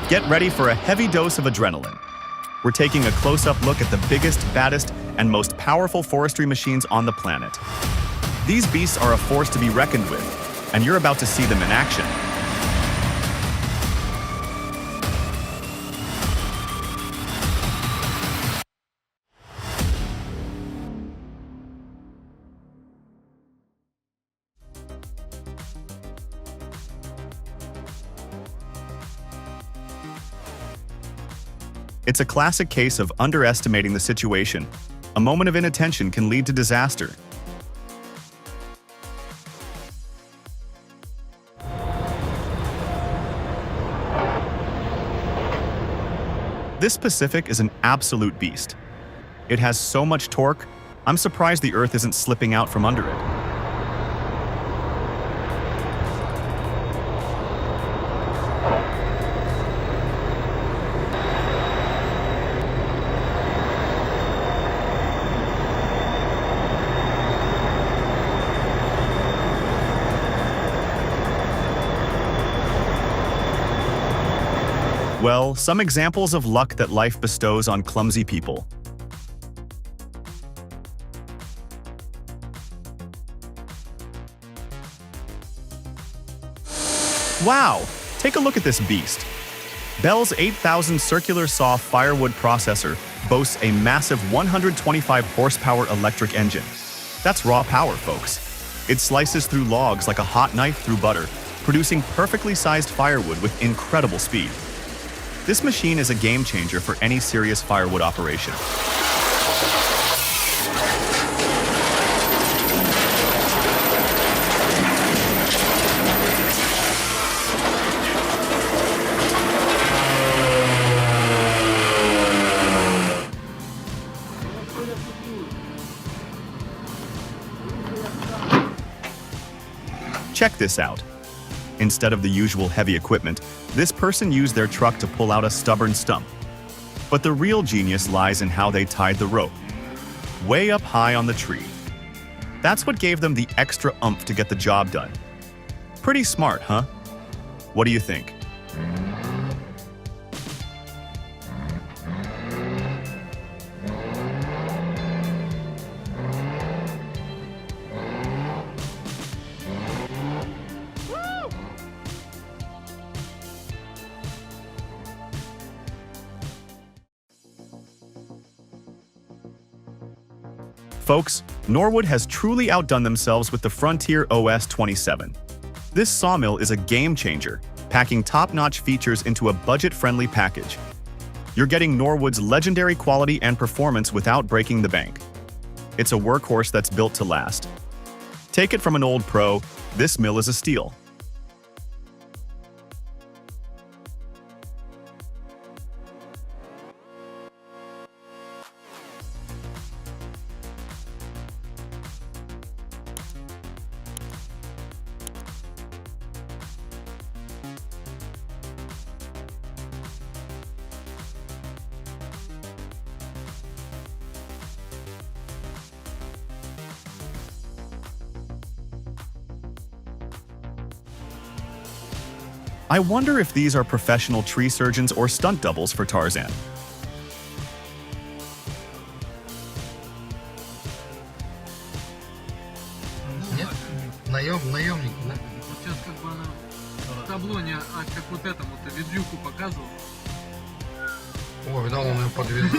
Get ready for a heavy dose of adrenaline. We're taking a close-up look at the biggest, baddest, and most powerful forestry machines on the planet. These beasts are a force to be reckoned with, and you're about to see them in action. It's a classic case of underestimating the situation. A moment of inattention can lead to disaster. This Pacific is an absolute beast. It has so much torque, I'm surprised the Earth isn't slipping out from under it. Well, some examples of luck that life bestows on clumsy people. Wow! Take a look at this beast. Bell's 8000 circular saw firewood processor boasts a massive 125 horsepower electric engine. That's raw power, folks. It slices through logs like a hot knife through butter, producing perfectly sized firewood with incredible speed. This machine is a game changer for any serious firewood operation. Check this out. Instead of the usual heavy equipment, this person used their truck to pull out a stubborn stump. But the real genius lies in how they tied the rope, way up high on the tree. That's what gave them the extra oomph to get the job done. Pretty smart, huh? What do you think? Folks, Norwood has truly outdone themselves with the Frontier OS 27. This sawmill is a game changer, packing top-notch features into a budget-friendly package. You're getting Norwood's legendary quality and performance without breaking the bank. It's a workhorse that's built to last. Take it from an old pro, this mill is a steal. I wonder if these are professional tree surgeons or stunt doubles for Tarzan. Нет? Наемник, да? Вот сейчас как бы она в таблоне, а как вот этому то видюку показывал. О, видал, он ее подвезал.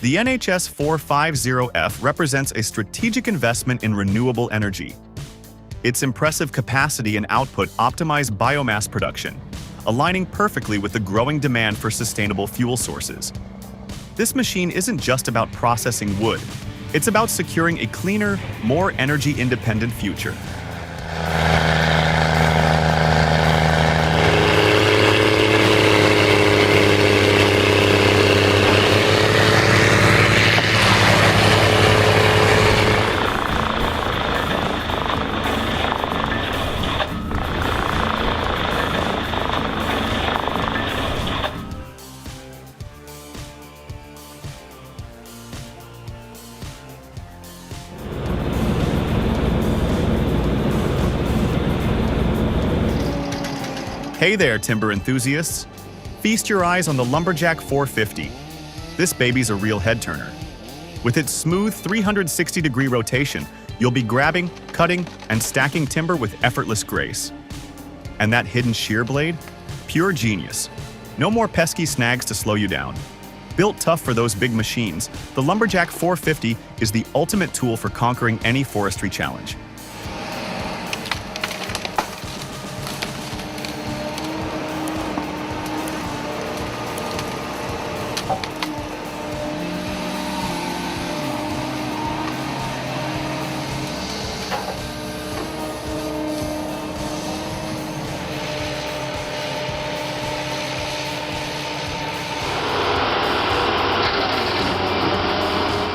The NHS 450F represents a strategic investment in renewable energy. Its impressive capacity and output optimize biomass production, aligning perfectly with the growing demand for sustainable fuel sources. This machine isn't just about processing wood, it's about securing a cleaner, more energy-independent future. Hey there, timber enthusiasts. Feast your eyes on the Lumberjack 450. This baby's a real head-turner. With its smooth 360-degree rotation, you'll be grabbing, cutting, and stacking timber with effortless grace. And that hidden shear blade? Pure genius. No more pesky snags to slow you down. Built tough for those big machines, the Lumberjack 450 is the ultimate tool for conquering any forestry challenge.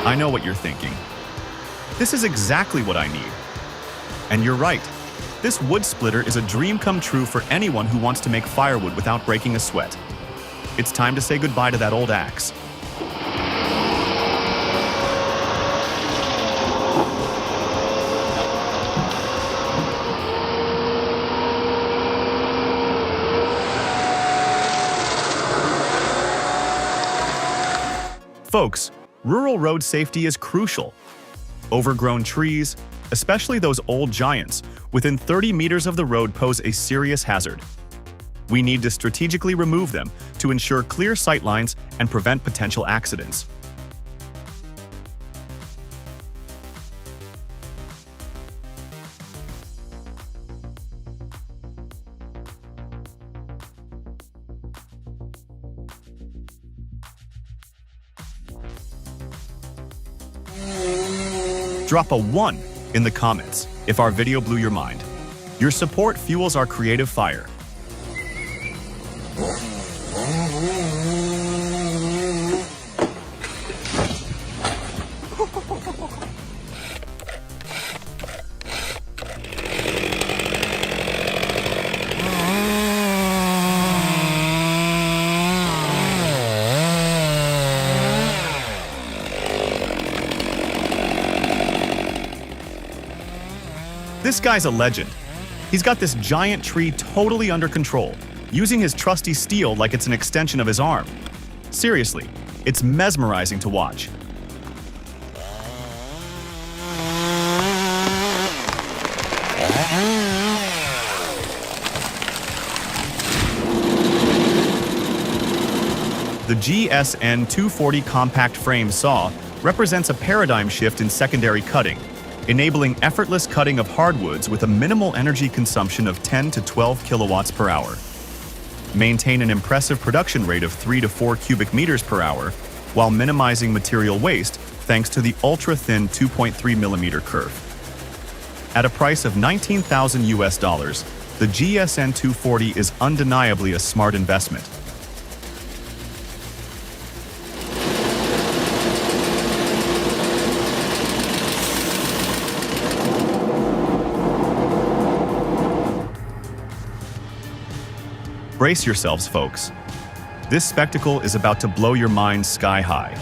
I know what you're thinking. This is exactly what I need. And you're right. This wood splitter is a dream come true for anyone who wants to make firewood without breaking a sweat. It's time to say goodbye to that old axe. Folks, rural road safety is crucial. Overgrown trees, especially those old giants, within 30 meters of the road pose a serious hazard. We need to strategically remove them to ensure clear sightlines and prevent potential accidents. Drop a 1 in the comments if our video blew your mind. Your support fuels our creative fire. This guy's a legend. He's got this giant tree totally under control, using his trusty steel like it's an extension of his arm. Seriously, it's mesmerizing to watch. The GSN 240 compact frame saw represents a paradigm shift in secondary cutting, enabling effortless cutting of hardwoods with a minimal energy consumption of 10 to 12 kilowatts per hour. Maintain an impressive production rate of 3 to 4 cubic meters per hour, while minimizing material waste thanks to the ultra-thin 2.3 millimeter kerf. At a price of $19,000 US, the GSN 240 is undeniably a smart investment. Brace yourselves, folks. This spectacle is about to blow your minds sky high.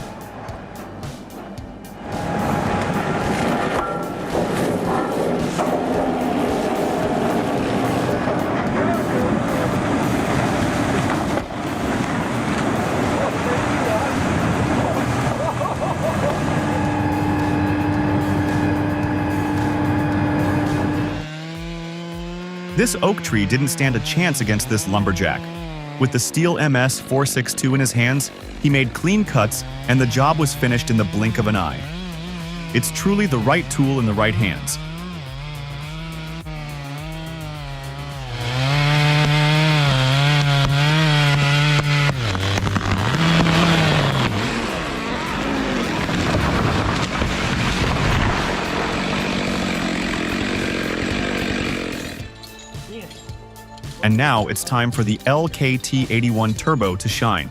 This oak tree didn't stand a chance against this lumberjack. With the steel MS 462 in his hands, he made clean cuts and the job was finished in the blink of an eye. It's truly the right tool in the right hands. And now it's time for the LKT81 Turbo to shine.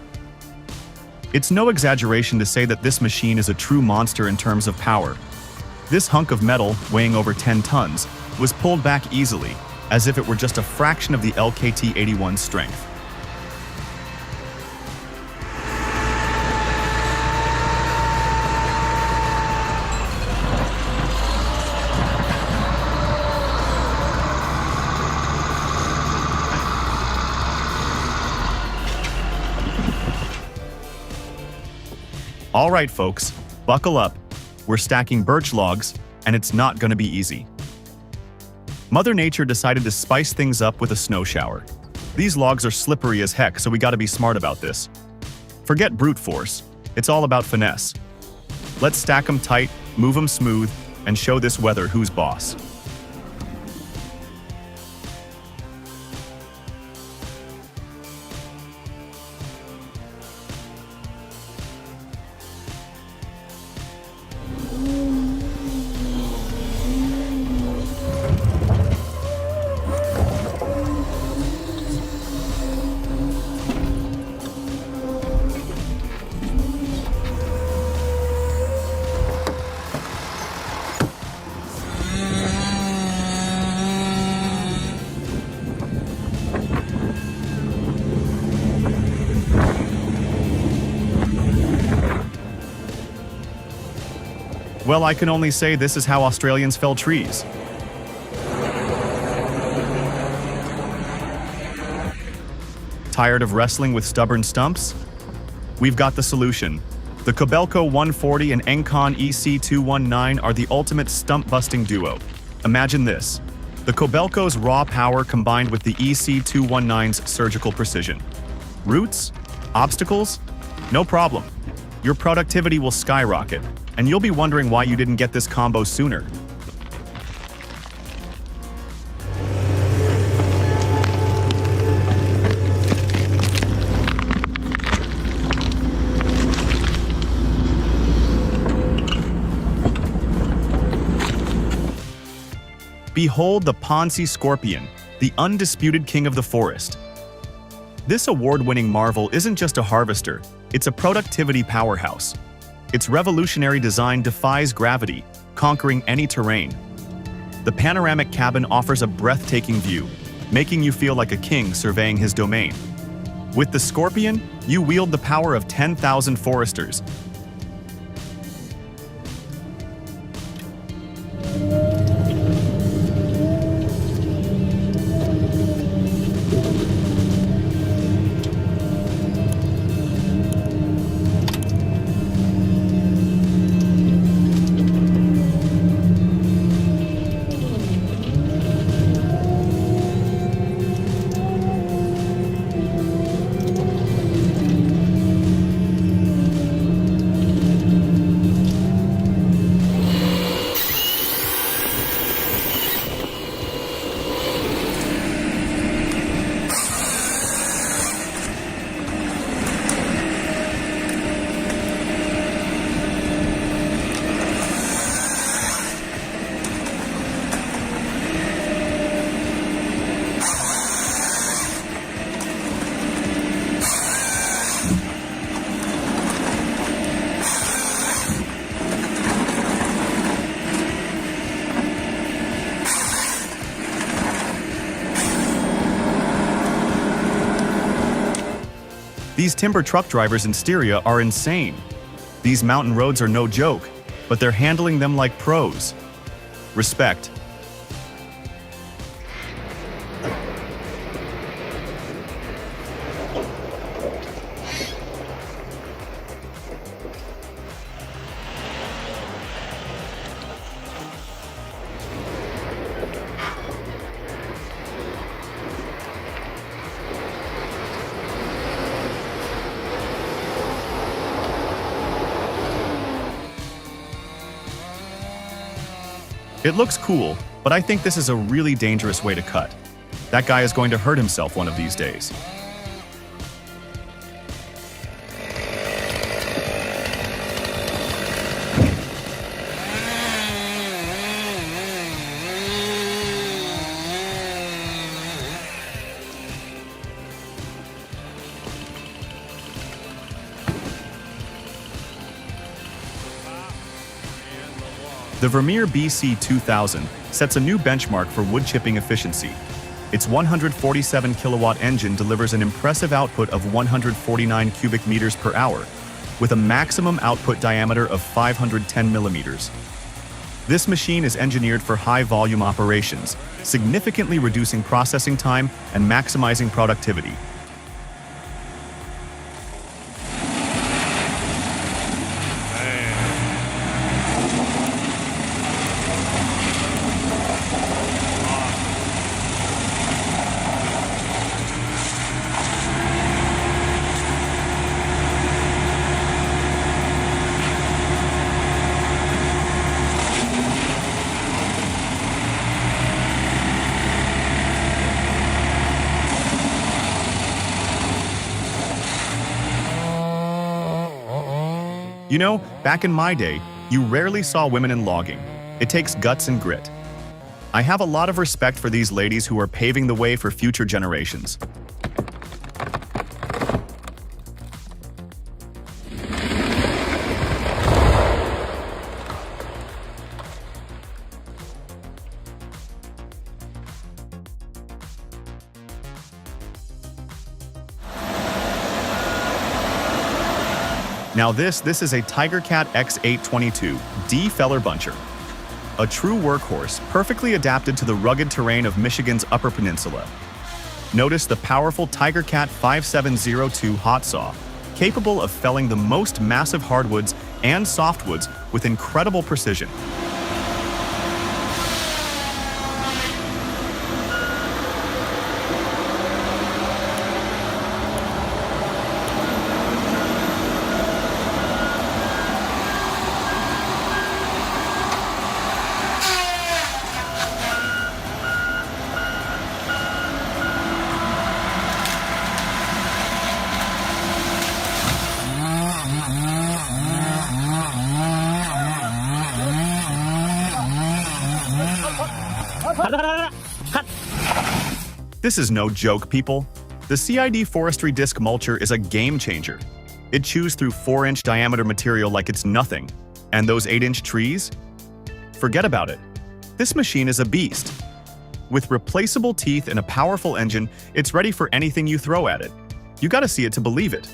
It's no exaggeration to say that this machine is a true monster in terms of power. This hunk of metal, weighing over 10 tons, was pulled back easily, as if it were just a fraction of the LKT81's strength. All right, folks, buckle up. We're stacking birch logs, and it's not going to be easy. Mother Nature decided to spice things up with a snow shower. These logs are slippery as heck, so we gotta be smart about this. Forget brute force. It's all about finesse. Let's stack them tight, move them smooth, and show this weather who's boss. Well, I can only say this is how Australians fell trees. Tired of wrestling with stubborn stumps? We've got the solution. The Kobelco 140 and Encon EC219 are the ultimate stump-busting duo. Imagine this. The Kobelco's raw power combined with the EC219's surgical precision. Roots? Obstacles? No problem. Your productivity will skyrocket, and you'll be wondering why you didn't get this combo sooner. Behold the Ponzi Scorpion, the undisputed king of the forest. This award-winning marvel isn't just a harvester, it's a productivity powerhouse. Its revolutionary design defies gravity, conquering any terrain. The panoramic cabin offers a breathtaking view, making you feel like a king surveying his domain. With the Scorpion, you wield the power of 10,000 foresters. These timber truck drivers in Styria are insane. These mountain roads are no joke, but they're handling them like pros. Respect. It looks cool, but I think this is a really dangerous way to cut. That guy is going to hurt himself one of these days. The Vermeer BC 2000 sets a new benchmark for wood chipping efficiency. Its 147 kilowatt engine delivers an impressive output of 149 cubic meters per hour, with a maximum output diameter of 510 millimeters. This machine is engineered for high-volume operations, significantly reducing processing time and maximizing productivity. You know, back in my day, you rarely saw women in logging. It takes guts and grit. I have a lot of respect for these ladies who are paving the way for future generations. Now this is a Tigercat X822 D Feller Buncher. A true workhorse, perfectly adapted to the rugged terrain of Michigan's Upper Peninsula. Notice the powerful Tigercat 5702 hot saw, capable of felling the most massive hardwoods and softwoods with incredible precision. This is no joke, people. The CID Forestry Disc Mulcher is a game changer. It chews through 4-inch diameter material like it's nothing. And those 8-inch trees? Forget about it. This machine is a beast. With replaceable teeth and a powerful engine, it's ready for anything you throw at it. You gotta see it to believe it.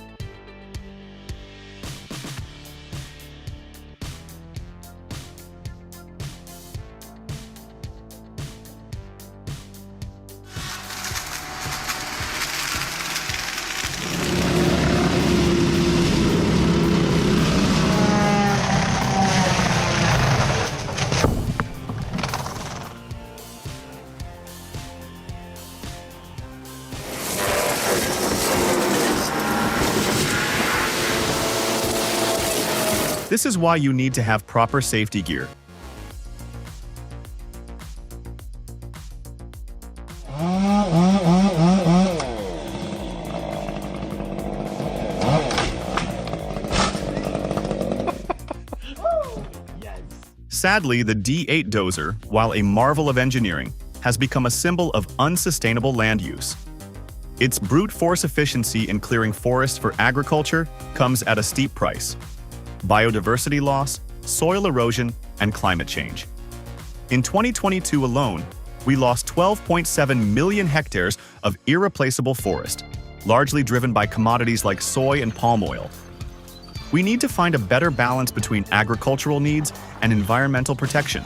This is why you need to have proper safety gear. Sadly, the D8 dozer, while a marvel of engineering, has become a symbol of unsustainable land use. Its brute force efficiency in clearing forests for agriculture comes at a steep price: biodiversity loss, soil erosion, and climate change. In 2022 alone, we lost 12.7 million hectares of irreplaceable forest, largely driven by commodities like soy and palm oil. We need to find a better balance between agricultural needs and environmental protection.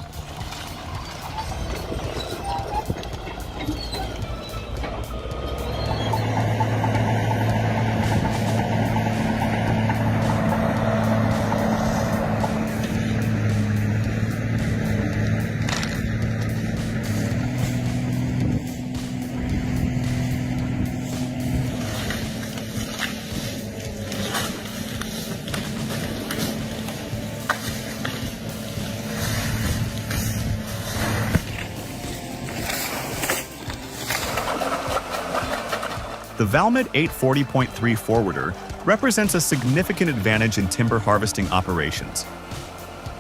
The Valmet 840.3 forwarder represents a significant advantage in timber harvesting operations.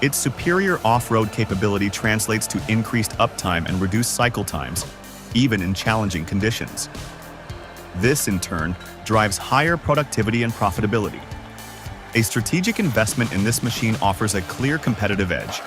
Its superior off-road capability translates to increased uptime and reduced cycle times, even in challenging conditions. This, in turn, drives higher productivity and profitability. A strategic investment in this machine offers a clear competitive edge.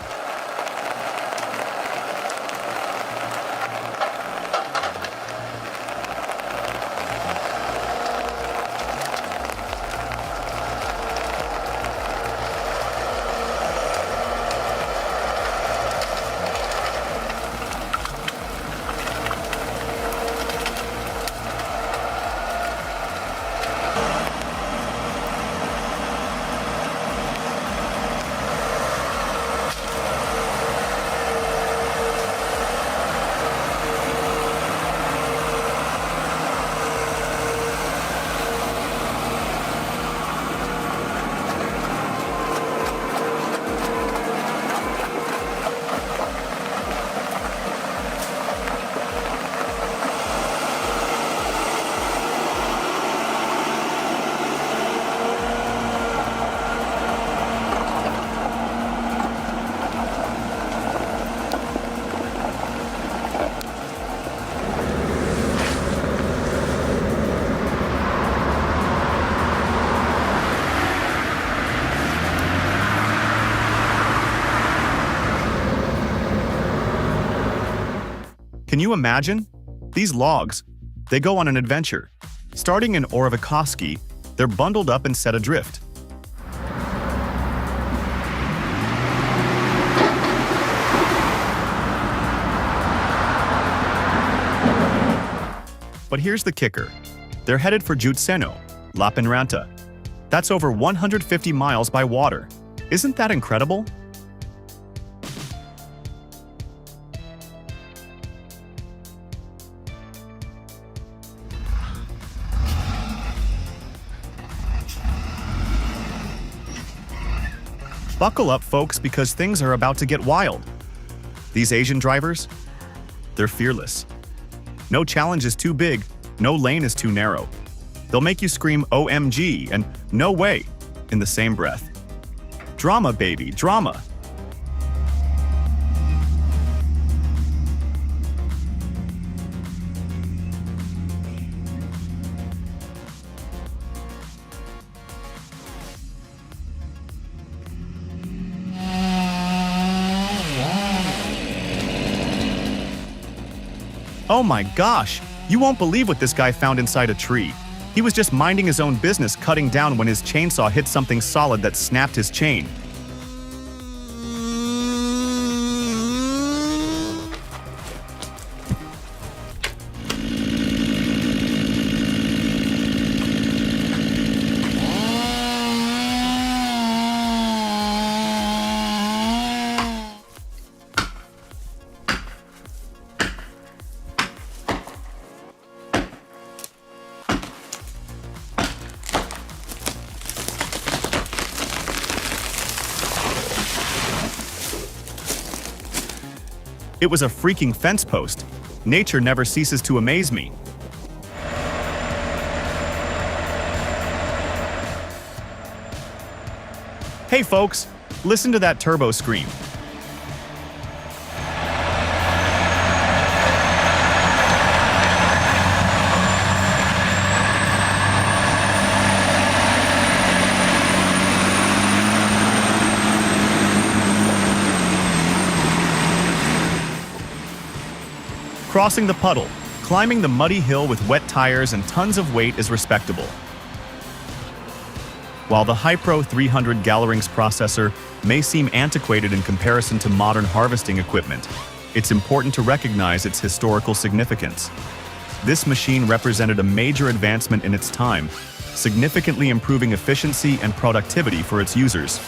Can you imagine? These logs, they go on an adventure. Starting in Orivikoski, they're bundled up and set adrift. But here's the kicker. They're headed for Jutseno, Lapinranta. That's over 150 miles by water. Isn't that incredible? Buckle up, folks, because things are about to get wild. These Asian drivers, they're fearless. No challenge is too big, no lane is too narrow. They'll make you scream OMG and no way in the same breath. Drama, baby, drama. Oh my gosh, you won't believe what this guy found inside a tree. He was just minding his own business cutting down when his chainsaw hit something solid that snapped his chain. It was a freaking fence post. Nature never ceases to amaze me. Hey folks, listen to that turbo scream. Crossing the puddle, climbing the muddy hill with wet tires and tons of weight is respectable. While the Hypro 300 Galerings processor may seem antiquated in comparison to modern harvesting equipment, it's important to recognize its historical significance. This machine represented a major advancement in its time, significantly improving efficiency and productivity for its users.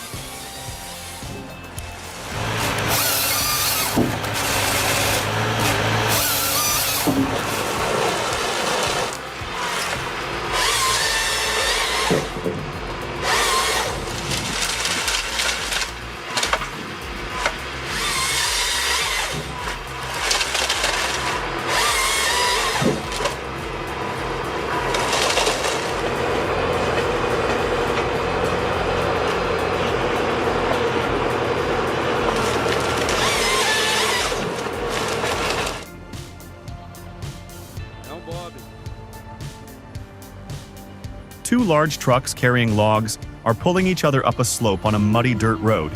Two large trucks carrying logs are pulling each other up a slope on a muddy dirt road.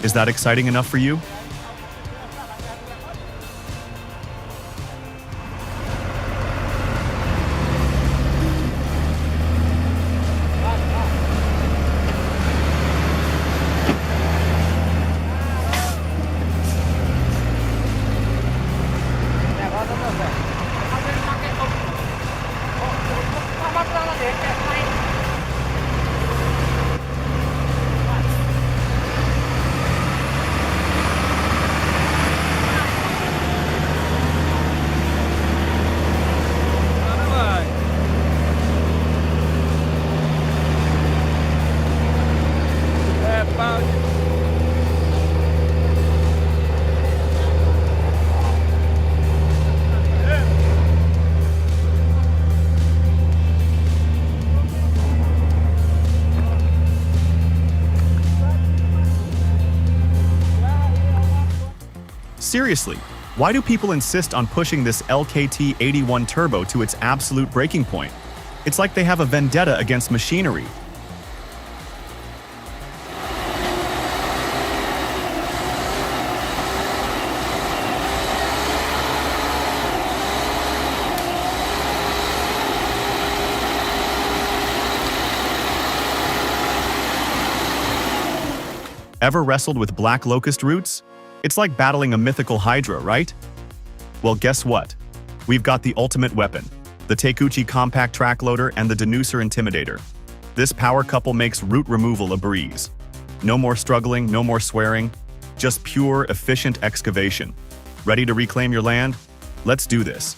Is that exciting enough for you? Seriously, why do people insist on pushing this LKT81 turbo to its absolute breaking point? It's like they have a vendetta against machinery. Ever wrestled with black locust roots? It's like battling a mythical hydra, right? Well, guess what? We've got the ultimate weapon, the Takuchi Compact Track Loader and the Denuser Intimidator. This power couple makes root removal a breeze. No more struggling, no more swearing, just pure, efficient excavation. Ready to reclaim your land? Let's do this.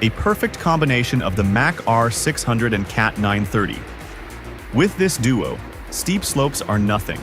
A perfect combination of the Mac R600 and Cat 930. With this duo, steep slopes are nothing,